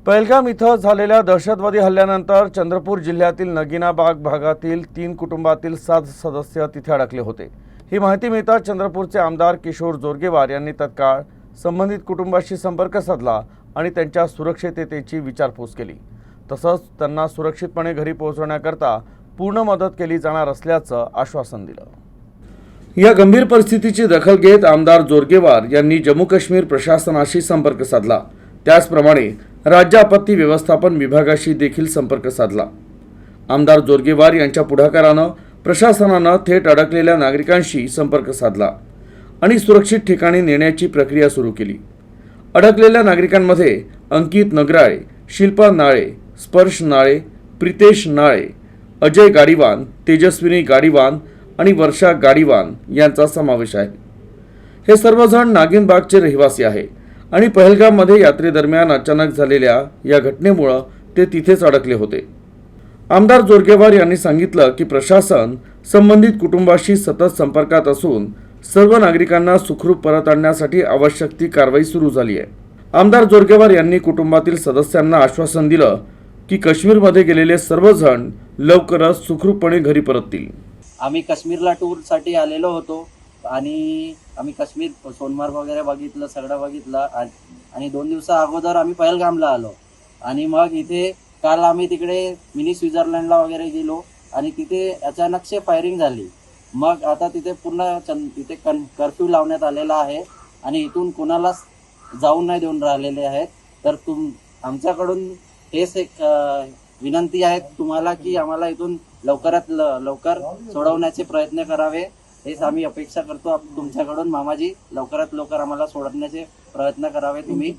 पहलगाम इथं झालेल्या दहशतवादी हल्ल्यानंतर चंद्रपूर जिल्ह्यातील नगीनाबाग भागातील 3 कुटुंबातील 7 सदस्य तिथे अडकले होते। ही माहिती मिळताच चंद्रपूरचे आमदार किशोर जोरगेवार यांनी तत्काळ संबंधित कुटुंबाशी संपर्क साधला आणि त्यांच्या सुरक्षिततेची विचारपूस केली। तसंच त्यांना सुरक्षितपणे घरी पोहोचवण्याकरता पूर्ण मदत केली जाणार असल्याचं आश्वासन दिलं। या गंभीर परिस्थितीची दखल घेत आमदार जोरगेवार यांनी जम्मू काश्मीर प्रशासनाशी संपर्क साधला। त्याचप्रमाणे राज्य आपत्ती व्यवस्थापन विभागाशी देखील संपर्क साधला। आमदार जोरगेवार यांच्या पुढाकारानं प्रशासनानं थेट अडकलेल्या नागरिकांशी संपर्क साधला आणि सुरक्षित ठिकाणी नेण्याची प्रक्रिया सुरू केली। अडकलेल्या नागरिकांमध्ये अंकित नगराळे, शिल्पा नाळे, स्पर्श नाळे, प्रितेश नाळे, अजय गाडीवान, तेजस्विनी गाडीवान आणि वर्षा गाडीवान यांचा समावेश आहे। हे सर्वजण नागिनबागचे रहिवासी आहे आणि पहलगाममध्ये यात्रेदरम्यान अचानक झालेल्या या घटनेमुळे ते तिथेच अडकले होते। आमदार जोरगेवार यांनी सांगितलं की प्रशासन संबंधित कुटुंबाशी सतत संपर्कात असून सर्व नागरिकांना सुखरूप परत आणण्यासाठी आवश्यक ती कारवाई सुरू झाली आहे। आमदार जोरगेवार यांनी कुटुंबातील सदस्यांना आश्वासन दिलं की काश्मीरमध्ये गेलेले सर्वजण लवकरच सुखरूपपणे घरी परततील। आम्ही काश्मीरला टूरसाठी आलेलो होतो आणि आम्ही काश्मीर सोनमार्ग वगैरे बघितलं, सगळं बघितलं आणि 2 दिवसा अगोदर आम्ही पहलगामला आलो आणि मग इथे काल आम्ही तिकडे मिनी स्वित्झर्लंडला वगैरे गेलो आणि तिथे अचानकशे फायरिंग झाली। मग आता तिथे पूर्ण तिथे कर्फ्यू लावण्यात आलेला आहे आणि इथून कोणाला जाऊन नाही देऊन राहिलेले आहेत। तर आमच्याकडून हेच एक विनंती आहे तुम्हाला की आम्हाला इथून लवकरात लवकर सोडवण्याचे प्रयत्न करावे, हेच आम्ही अपेक्षा करतो तुमच्याकडून। मामाजी, लवकरात लवकर आम्हाला सोडवण्याचे प्रयत्न करावे तुम्ही।